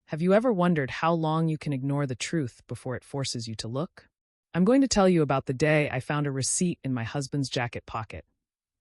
Have you ever wondered how long you can ignore the truth before it forces you to look? I'm going to tell you about the day I found a receipt in my husband's jacket pocket.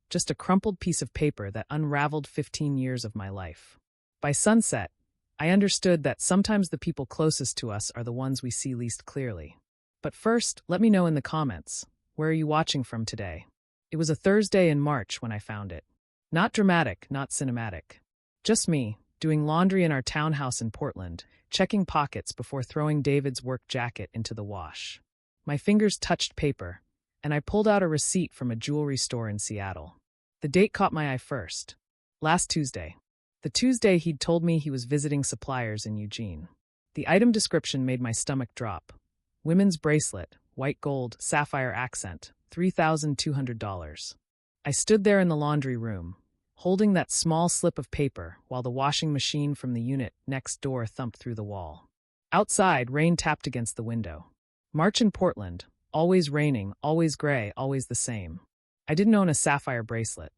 Just a crumpled piece of paper that unraveled 15 years of my life. By sunset, I understood that sometimes the people closest to us are the ones we see least clearly. But first, let me know in the comments, where are you watching from today? It was a Thursday in March when I found it. Not dramatic, not cinematic. Just me, doing laundry in our townhouse in Portland, checking pockets before throwing David's work jacket into the wash. My fingers touched paper, and I pulled out a receipt from a jewelry store in Seattle. The date caught my eye first. Last Tuesday. The Tuesday he'd told me he was visiting suppliers in Eugene. The item description made my stomach drop. Women's bracelet, white gold, sapphire accent, $3,200. I stood there in the laundry room, holding that small slip of paper while the washing machine from the unit next door thumped through the wall. Outside, rain tapped against the window. March in Portland, always raining, always gray, always the same. I didn't own a sapphire bracelet.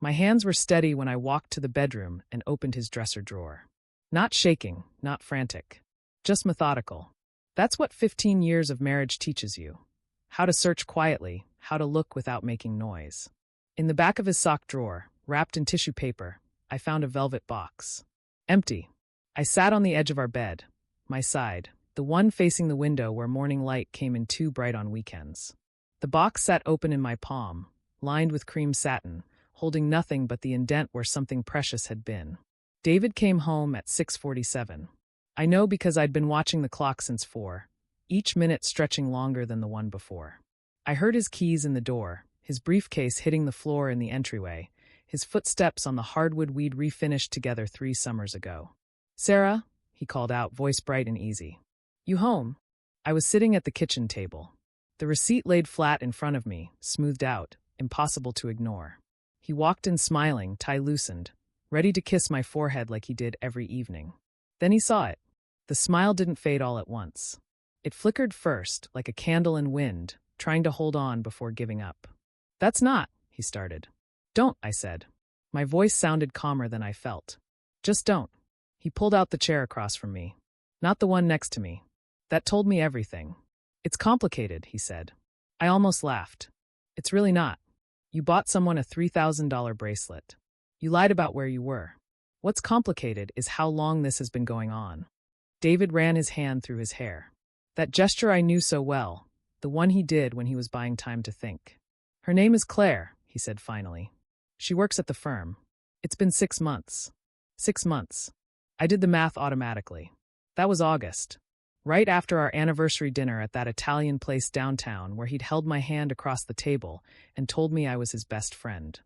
My hands were steady when I walked to the bedroom and opened his dresser drawer. Not shaking, not frantic. Just methodical. That's what 15 years of marriage teaches you. How to search quietly, how to look without making noise. In the back of his sock drawer, wrapped in tissue paper, I found a velvet box. Empty. I sat on the edge of our bed, my side, the one facing the window where morning light came in too bright on weekends. The box sat open in my palm, lined with cream satin, holding nothing but the indent where something precious had been. David came home at 6:47. I know because I'd been watching the clock since 4, each minute stretching longer than the one before. I heard his keys in the door, his briefcase hitting the floor in the entryway, his footsteps on the hardwood we'd refinished together 3 summers ago. "Sarah," he called out, voice bright and easy. "You home?" I was sitting at the kitchen table. The receipt laid flat in front of me, smoothed out, impossible to ignore. He walked in smiling, tie loosened, ready to kiss my forehead like he did every evening. Then he saw it. The smile didn't fade all at once. It flickered first, like a candle in wind, trying to hold on before giving up. "That's not," he started. "Don't," I said. My voice sounded calmer than I felt. "Just don't." He pulled out the chair across from me. Not the one next to me. That told me everything. "It's complicated," he said. I almost laughed. "It's really not. You bought someone a $3,000 bracelet. You lied about where you were. What's complicated is how long this has been going on." David ran his hand through his hair. That gesture I knew so well, the one he did when he was buying time to think. "Her name is Claire," he said finally. "She works at the firm. It's been 6 months. 6 months. I did the math automatically. That was August. Right after our anniversary dinner at that Italian place downtown where he'd held my hand across the table and told me I was his best friend.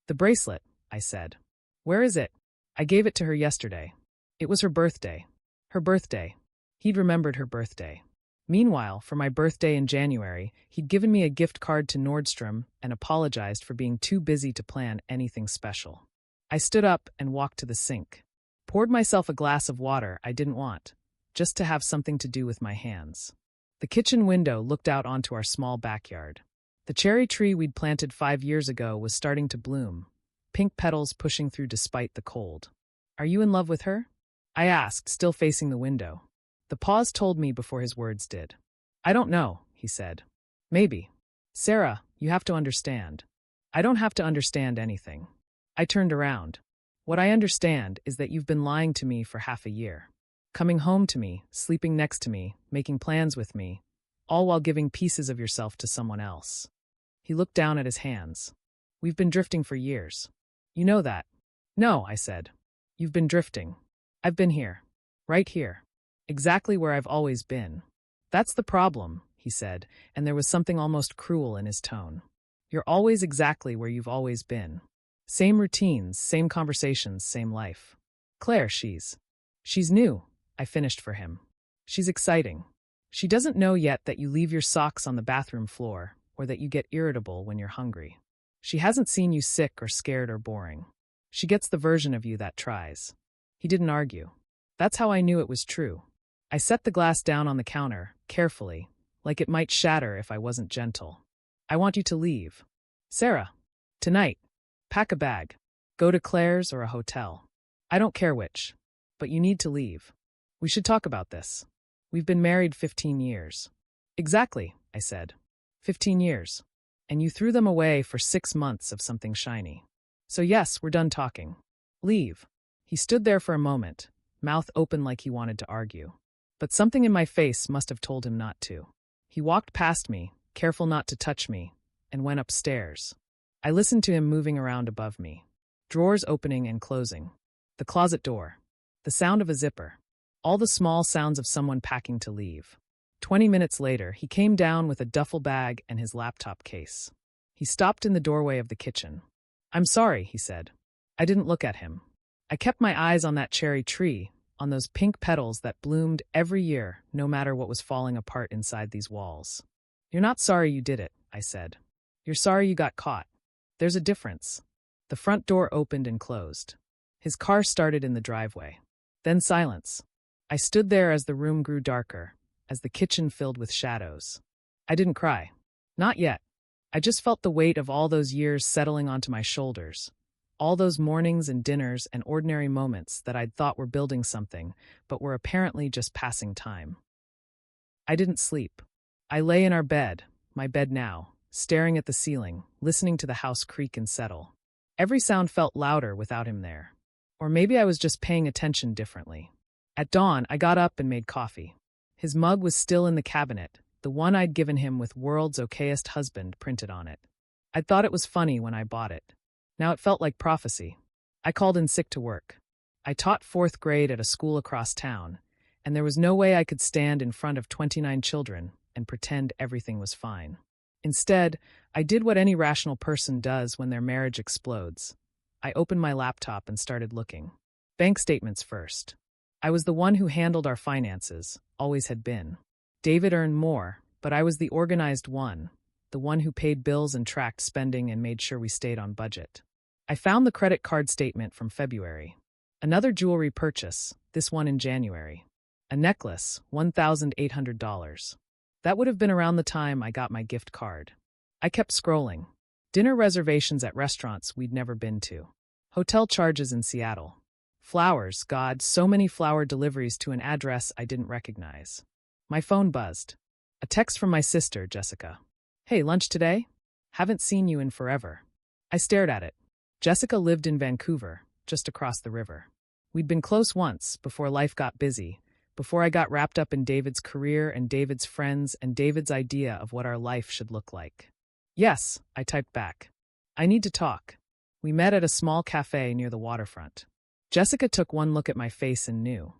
"The bracelet," I said. "Where is it?" "I gave it to her yesterday. It was her birthday." Her birthday. He'd remembered her birthday. Meanwhile, for my birthday in January, he'd given me a gift card to Nordstrom and apologized for being too busy to plan anything special. I stood up and walked to the sink. Poured myself a glass of water I didn't want, just to have something to do with my hands. The kitchen window looked out onto our small backyard. The cherry tree we'd planted 5 years ago was starting to bloom, pink petals pushing through despite the cold. "Are you in love with her?" I asked, still facing the window. The pause told me before his words did. "I don't know," he said. "Maybe." "Sarah, you have to understand." "I don't have to understand anything." I turned around. "What I understand is that you've been lying to me for half a year. Coming home to me, sleeping next to me, making plans with me, all while giving pieces of yourself to someone else." He looked down at his hands. "We've been drifting for years. You know that." "No," I said. "You've been drifting. I've been here. Right here. Exactly where I've always been." "That's the problem," he said, and there was something almost cruel in his tone. "You're always exactly where you've always been. Same routines, same conversations, same life. Claire, she's new," I finished for him. "She's exciting. She doesn't know yet that you leave your socks on the bathroom floor, or that you get irritable when you're hungry. She hasn't seen you sick or scared or boring. She gets the version of you that tries." He didn't argue. That's how I knew it was true. I set the glass down on the counter, carefully, like it might shatter if I wasn't gentle. "I want you to leave. Sarah. Tonight. Pack a bag. Go to Claire's or a hotel. I don't care which. But you need to leave." We should talk about this. We've been married 15 years. Exactly, I said. 15 years. And you threw them away for 6 months of something shiny. So yes, we're done talking. Leave. He stood there for a moment, mouth open like he wanted to argue. But something in my face must have told him not to. He walked past me, careful not to touch me, and went upstairs. I listened to him moving around above me. Drawers opening and closing. The closet door. The sound of a zipper. All the small sounds of someone packing to leave. 20 minutes later, he came down with a duffel bag and his laptop case. He stopped in the doorway of the kitchen. I'm sorry, he said. I didn't look at him. I kept my eyes on that cherry tree, on those pink petals that bloomed every year, no matter what was falling apart inside these walls. You're not sorry you did it, I said. You're sorry you got caught. There's a difference. The front door opened and closed. His car started in the driveway. Then silence. I stood there as the room grew darker, as the kitchen filled with shadows. I didn't cry. Not yet. I just felt the weight of all those years settling onto my shoulders. All those mornings and dinners and ordinary moments that I'd thought were building something, but were apparently just passing time. I didn't sleep. I lay in our bed, my bed now, staring at the ceiling, listening to the house creak and settle. Every sound felt louder without him there. Or maybe I was just paying attention differently. At dawn, I got up and made coffee. His mug was still in the cabinet, the one I'd given him with "World's Okayest Husband" printed on it. I'd thought it was funny when I bought it. Now it felt like prophecy. I called in sick to work. I taught 4th grade at a school across town, and there was no way I could stand in front of 29 children and pretend everything was fine. Instead, I did what any rational person does when their marriage explodes. I opened my laptop and started looking. Bank statements first. I was the one who handled our finances, always had been. David earned more, but I was the organized one, the one who paid bills and tracked spending and made sure we stayed on budget. I found the credit card statement from February. Another jewelry purchase, this one in January. A necklace, $1,800. That would have been around the time I got my gift card. I kept scrolling. Dinner reservations at restaurants we'd never been to. Hotel charges in Seattle. Flowers, God, so many flower deliveries to an address I didn't recognize. My phone buzzed. A text from my sister, Jessica. Hey, lunch today? Haven't seen you in forever. I stared at it. Jessica lived in Vancouver, just across the river. We'd been close once, before life got busy, before I got wrapped up in David's career and David's friends and David's idea of what our life should look like. Yes, I typed back. I need to talk. We met at a small cafe near the waterfront. Jessica took one look at my face and knew.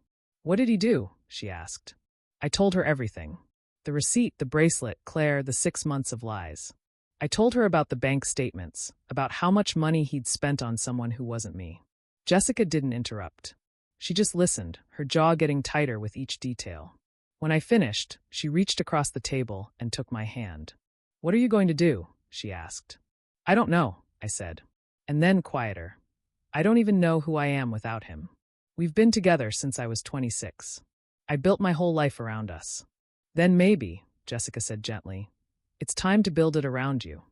What did he do? She asked. I told her everything. The receipt, the bracelet, Claire, the 6 months of lies. I told her about the bank statements, about how much money he'd spent on someone who wasn't me. Jessica didn't interrupt. She just listened, her jaw getting tighter with each detail. When I finished, she reached across the table and took my hand. What are you going to do? She asked. I don't know, I said. And then quieter. I don't even know who I am without him. We've been together since I was 26. I built my whole life around us. Then maybe, Jessica said gently, it's time to build it around you.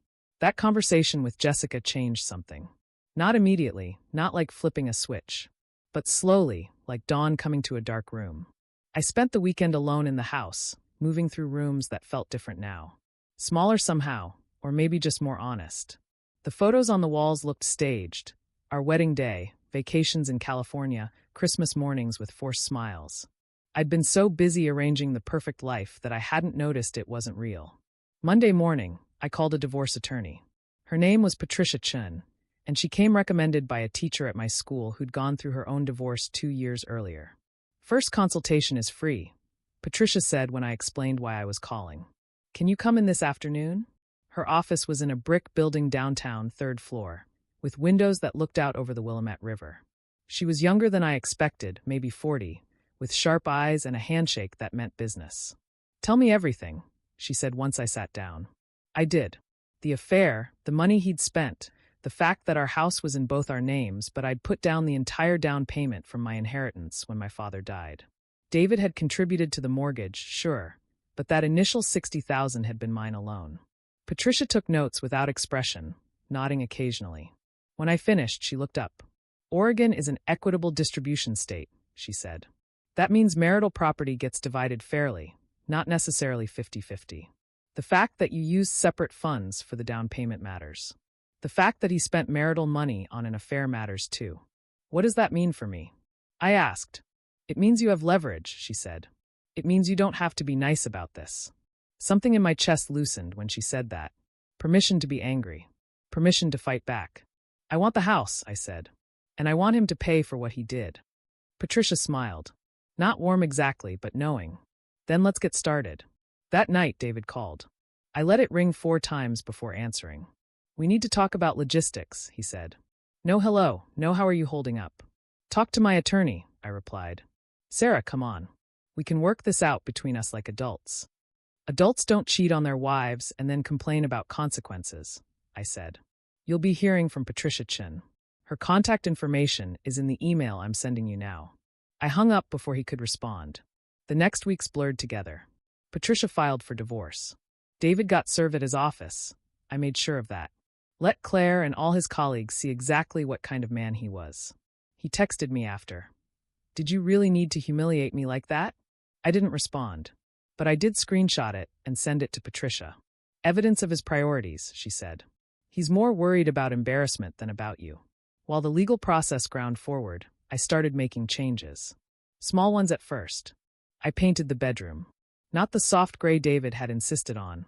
That conversation with Jessica changed something. Not immediately, not like flipping a switch, but slowly, like dawn coming to a dark room. I spent the weekend alone in the house, moving through rooms that felt different now. Smaller somehow, or maybe just more honest. The photos on the walls looked staged. Our wedding day, vacations in California, Christmas mornings with forced smiles. I'd been so busy arranging the perfect life that I hadn't noticed it wasn't real. Monday morning, I called a divorce attorney. Her name was Patricia Chun, and she came recommended by a teacher at my school who'd gone through her own divorce 2 years earlier. First consultation is free, Patricia said when I explained why I was calling. Can you come in this afternoon? Her office was in a brick building downtown, 3rd floor, with windows that looked out over the Willamette River. She was younger than I expected, maybe 40, with sharp eyes and a handshake that meant business. Tell me everything, she said once I sat down. I did. The affair, the money he'd spent, the fact that our house was in both our names, but I'd put down the entire down payment from my inheritance when my father died. David had contributed to the mortgage, sure, but that initial $60,000 had been mine alone. Patricia took notes without expression, nodding occasionally. When I finished, she looked up. Oregon is an equitable distribution state, she said. That means marital property gets divided fairly, not necessarily 50-50. The fact that you used separate funds for the down payment matters. The fact that he spent marital money on an affair matters too. What does that mean for me? I asked. It means you have leverage, she said. It means you don't have to be nice about this. Something in my chest loosened when she said that. Permission to be angry. Permission to fight back. I want the house, I said. And I want him to pay for what he did. Patricia smiled. Not warm exactly, but knowing. Then let's get started. That night, David called. I let it ring 4 times before answering. We need to talk about logistics, he said. No hello, no how are you holding up. Talk to my attorney, I replied. Sarah, come on. We can work this out between us like adults. Adults don't cheat on their wives and then complain about consequences, I said. You'll be hearing from Patricia Chin. Her contact information is in the email I'm sending you now. I hung up before he could respond. The next weeks blurred together. Patricia filed for divorce. David got served at his office. I made sure of that. Let Claire and all his colleagues see exactly what kind of man he was. He texted me after. Did you really need to humiliate me like that? I didn't respond, but I did screenshot it and send it to Patricia. Evidence of his priorities, she said. He's more worried about embarrassment than about you. While the legal process ground forward, I started making changes. Small ones at first. I painted the bedroom. Not the soft gray David had insisted on.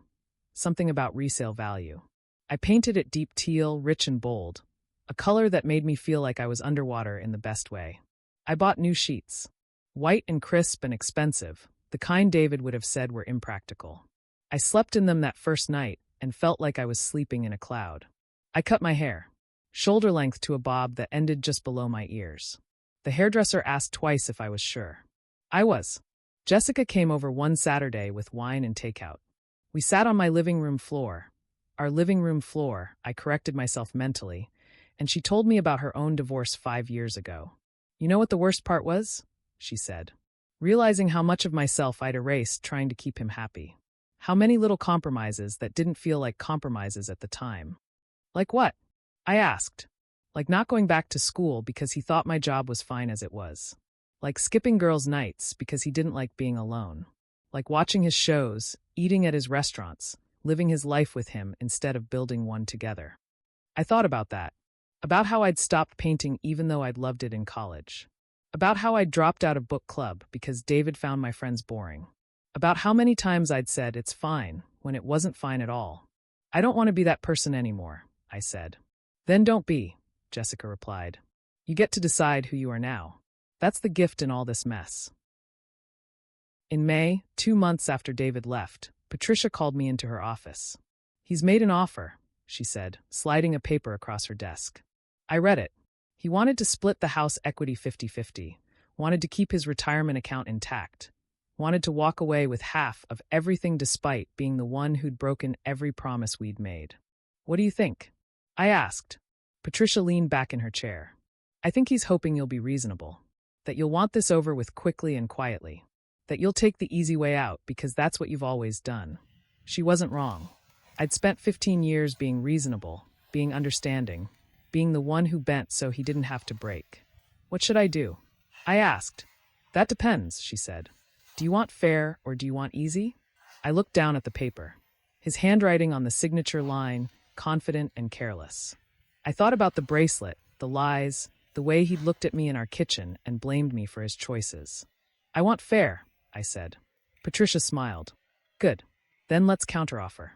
Something about resale value. I painted it deep teal, rich and bold. A color that made me feel like I was underwater in the best way. I bought new sheets. White and crisp and expensive, the kind David would have said were impractical. I slept in them that first night and felt like I was sleeping in a cloud. I cut my hair. Shoulder length to a bob that ended just below my ears. The hairdresser asked twice if I was sure. I was. Jessica came over one Saturday with wine and takeout. We sat on my living room floor. Our living room floor, I corrected myself mentally, and she told me about her own divorce 5 years ago. You know what the worst part was? She said. Realizing how much of myself I'd erased trying to keep him happy. How many little compromises that didn't feel like compromises at the time. Like what? I asked. Like not going back to school because he thought my job was fine as it was. Like skipping girls' nights because he didn't like being alone. Like watching his shows, eating at his restaurants, living his life with him instead of building one together. I thought about that. About how I'd stopped painting even though I'd loved it in college. About how I'd dropped out of book club because David found my friends boring. About how many times I'd said it's fine when it wasn't fine at all. I don't want to be that person anymore, I said. Then don't be, Jessica replied. You get to decide who you are now. That's the gift in all this mess. In May, 2 months after David left, Patricia called me into her office. He's made an offer, she said, sliding a paper across her desk. I read it. He wanted to split the house equity 50-50, wanted to keep his retirement account intact, wanted to walk away with half of everything despite being the one who'd broken every promise we'd made. What do you think? I asked. Patricia leaned back in her chair. I think he's hoping you'll be reasonable. That you'll want this over with quickly and quietly. That you'll take the easy way out because that's what you've always done. She wasn't wrong. I'd spent 15 years being reasonable, being understanding, being the one who bent so he didn't have to break. What should I do? I asked. That depends, she said. Do you want fair or do you want easy? I looked down at the paper. His handwriting on the signature line, confident and careless. I thought about the bracelet, the lies, the way he'd looked at me in our kitchen and blamed me for his choices. I want fair, I said. Patricia smiled. Good. Then let's counteroffer.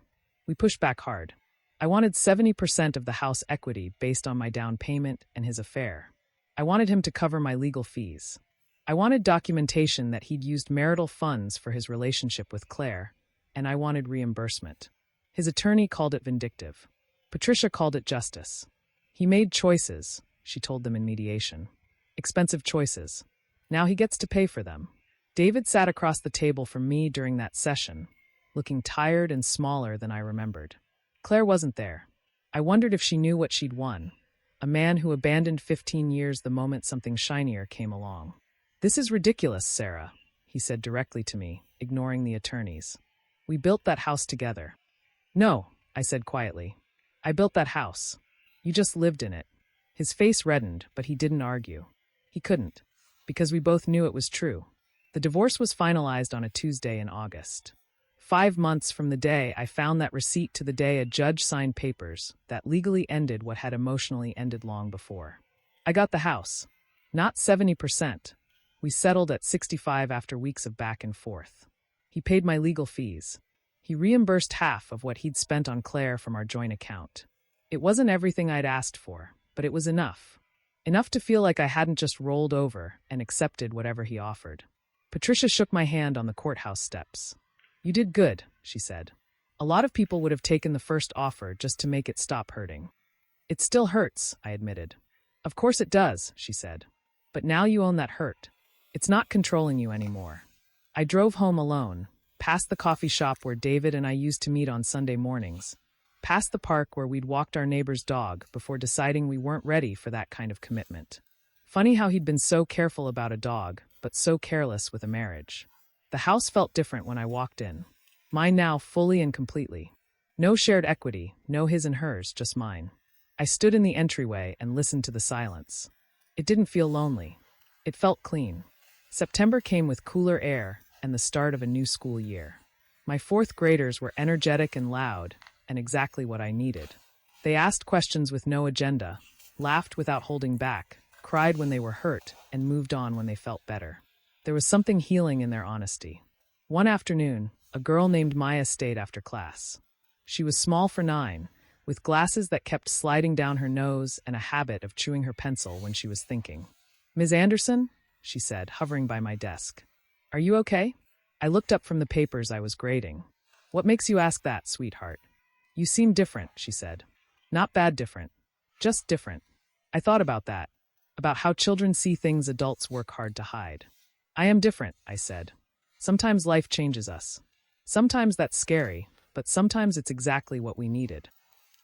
We pushed back hard. I wanted 70% of the house equity based on my down payment and his affair. I wanted him to cover my legal fees. I wanted documentation that he'd used marital funds for his relationship with Claire, and I wanted reimbursement. His attorney called it vindictive. Patricia called it justice. He made choices, she told them in mediation. Expensive choices. Now he gets to pay for them. David sat across the table from me during that session, looking tired and smaller than I remembered. Claire wasn't there. I wondered if she knew what she'd won. A man who abandoned 15 years the moment something shinier came along. This is ridiculous, Sarah, he said directly to me, ignoring the attorneys. We built that house together. No, I said quietly. I built that house. You just lived in it. His face reddened, but he didn't argue. He couldn't, because we both knew it was true. The divorce was finalized on a Tuesday in August. 5 months from the day I found that receipt to the day a judge signed papers that legally ended what had emotionally ended long before. I got the house. Not 70%. We settled at 65 after weeks of back and forth. He paid my legal fees. He reimbursed half of what he'd spent on Claire from our joint account. It wasn't everything I'd asked for, but it was enough. Enough to feel like I hadn't just rolled over and accepted whatever he offered. Patricia shook my hand on the courthouse steps. "You did good," she said. "A lot of people would have taken the first offer just to make it stop hurting." "It still hurts," I admitted. "Of course it does," she said. "But now you own that hurt. It's not controlling you anymore." I drove home alone, past the coffee shop where David and I used to meet on Sunday mornings, past the park where we'd walked our neighbor's dog before deciding we weren't ready for that kind of commitment. Funny how he'd been so careful about a dog, but so careless with a marriage. The house felt different when I walked in. Mine now fully and completely. No shared equity, no his and hers, just mine. I stood in the entryway and listened to the silence. It didn't feel lonely. It felt clean. September came with cooler air and the start of a new school year. My fourth graders were energetic and loud, and exactly what I needed. They asked questions with no agenda, laughed without holding back, cried when they were hurt, and moved on when they felt better. There was something healing in their honesty. One afternoon, a girl named Maya stayed after class. She was small for 9, with glasses that kept sliding down her nose and a habit of chewing her pencil when she was thinking. "Ms. Anderson?" she said, hovering by my desk. "Are you okay?" I looked up from the papers I was grading. "What makes you ask that, sweetheart?" "You seem different," she said. "Not bad different. Just different." I thought about that, about how children see things adults work hard to hide. "I am different," I said. "Sometimes life changes us. Sometimes that's scary, but sometimes it's exactly what we needed."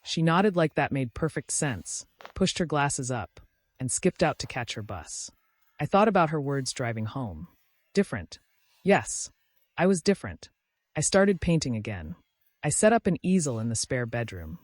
She nodded like that made perfect sense, pushed her glasses up, and skipped out to catch her bus. I thought about her words driving home. Different. Yes, I was different. I started painting again. I set up an easel in the spare bedroom,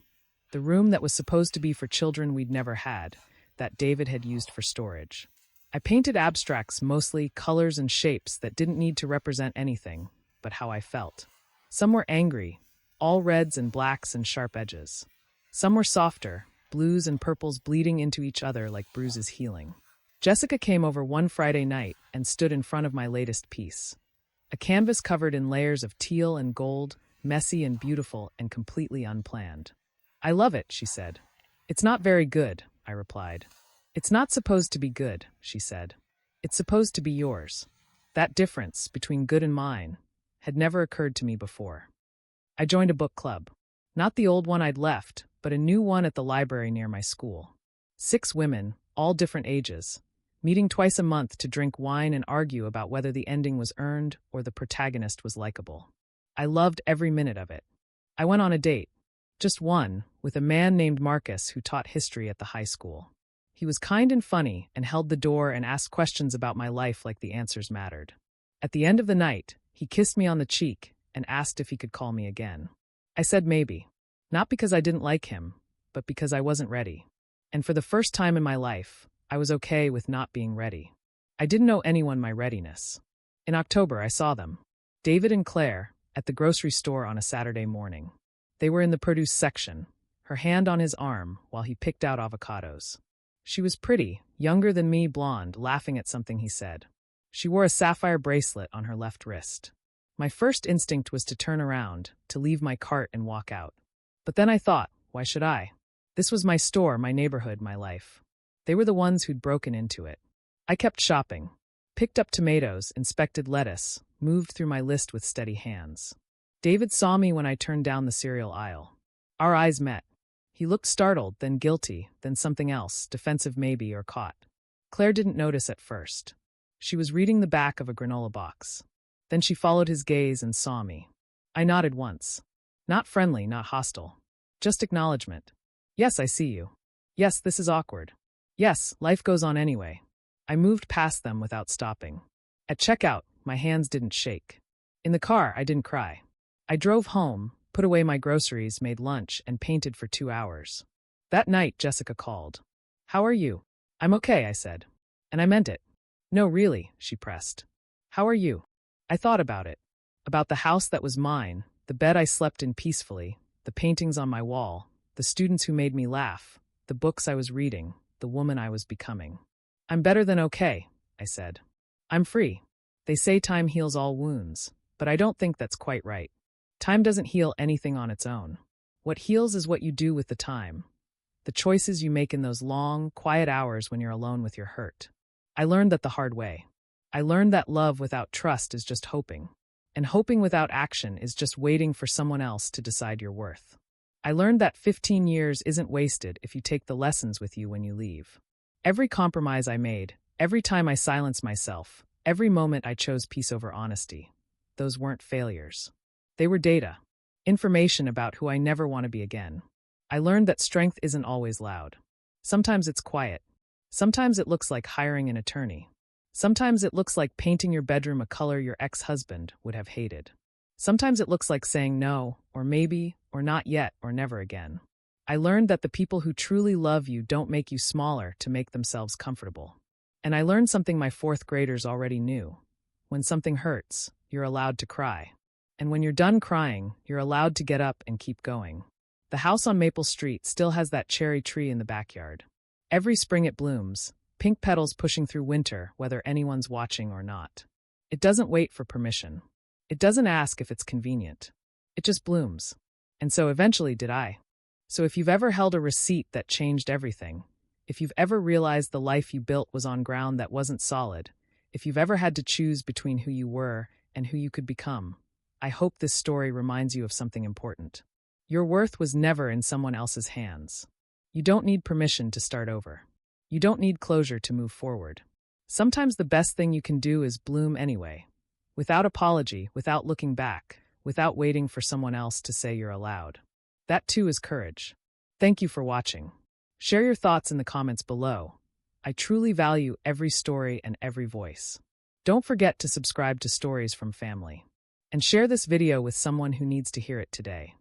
the room that was supposed to be for children we'd never had, that David had used for storage. I painted abstracts, mostly colors and shapes that didn't need to represent anything, but how I felt. Some were angry, all reds and blacks and sharp edges. Some were softer, blues and purples bleeding into each other like bruises healing. Jessica came over one Friday night and stood in front of my latest piece. A canvas covered in layers of teal and gold, messy and beautiful and completely unplanned. "I love it," she said. "It's not very good," I replied. "It's not supposed to be good," she said. "It's supposed to be yours." That difference between good and mine had never occurred to me before. I joined a book club. Not the old one I'd left, but a new one at the library near my school. 6 women, all different ages, meeting twice a month to drink wine and argue about whether the ending was earned or the protagonist was likable. I loved every minute of it. I went on a date, just one, with a man named Marcus who taught history at the high school. He was kind and funny and held the door and asked questions about my life like the answers mattered. At the end of the night, he kissed me on the cheek and asked if he could call me again. I said maybe. Not because I didn't like him, but because I wasn't ready. And for the first time in my life, I was okay with not being ready. I didn't know anyone my readiness. In October, I saw them, David and Claire, at the grocery store on a Saturday morning. They were in the produce section, her hand on his arm while he picked out avocados. She was pretty, younger than me, blonde, laughing at something he said. She wore a sapphire bracelet on her left wrist. My first instinct was to turn around, to leave my cart and walk out. But then I thought, why should I? This was my store, my neighborhood, my life. They were the ones who'd broken into it. I kept shopping, picked up tomatoes, inspected lettuce, moved through my list with steady hands. David saw me when I turned down the cereal aisle. Our eyes met. He looked startled, then guilty, then something else, defensive maybe, or caught. Claire didn't notice at first. She was reading the back of a granola box. Then she followed his gaze and saw me. I nodded once. Not friendly, not hostile. Just acknowledgement. Yes, I see you. Yes, this is awkward. Yes, life goes on anyway. I moved past them without stopping. At checkout, my hands didn't shake. In the car, I didn't cry. I drove home, put away my groceries, made lunch, and painted for 2 hours. That night, Jessica called. "How are you?" "I'm okay," I said. And I meant it. "No, really," she pressed. How are you? I thought about it. About the house that was mine, the bed I slept in peacefully, the paintings on my wall, the students who made me laugh, the books I was reading, the woman I was becoming. I'm better than okay, I said. I'm free. They say time heals all wounds, but I don't think that's quite right. Time doesn't heal anything on its own. What heals is what you do with the time. The choices you make in those long, quiet hours when you're alone with your hurt. I learned that the hard way. I learned that love without trust is just hoping. And hoping without action is just waiting for someone else to decide your worth. I learned that 15 years isn't wasted if you take the lessons with you when you leave. Every compromise I made, every time I silenced myself, every moment I chose peace over honesty, those weren't failures. They were data. Information about who I never want to be again. I learned that strength isn't always loud. Sometimes it's quiet. Sometimes it looks like hiring an attorney. Sometimes it looks like painting your bedroom a color your ex-husband would have hated. Sometimes it looks like saying no, or maybe, or not yet, or never again. I learned that the people who truly love you don't make you smaller to make themselves comfortable. And I learned something my fourth graders already knew. When something hurts, you're allowed to cry. And when you're done crying, you're allowed to get up and keep going. The house on Maple Street still has that cherry tree in the backyard. Every spring it blooms, pink petals pushing through winter, whether anyone's watching or not. It doesn't wait for permission. It doesn't ask if it's convenient. It just blooms. And so eventually did I. So if you've ever held a receipt that changed everything, if you've ever realized the life you built was on ground that wasn't solid, if you've ever had to choose between who you were and who you could become, I hope this story reminds you of something important. Your worth was never in someone else's hands. You don't need permission to start over. You don't need closure to move forward. Sometimes the best thing you can do is bloom anyway, without apology, without looking back, without waiting for someone else to say you're allowed. That too is courage. Thank you for watching. Share your thoughts in the comments below. I truly value every story and every voice. Don't forget to subscribe to Stories from Family. And share this video with someone who needs to hear it today.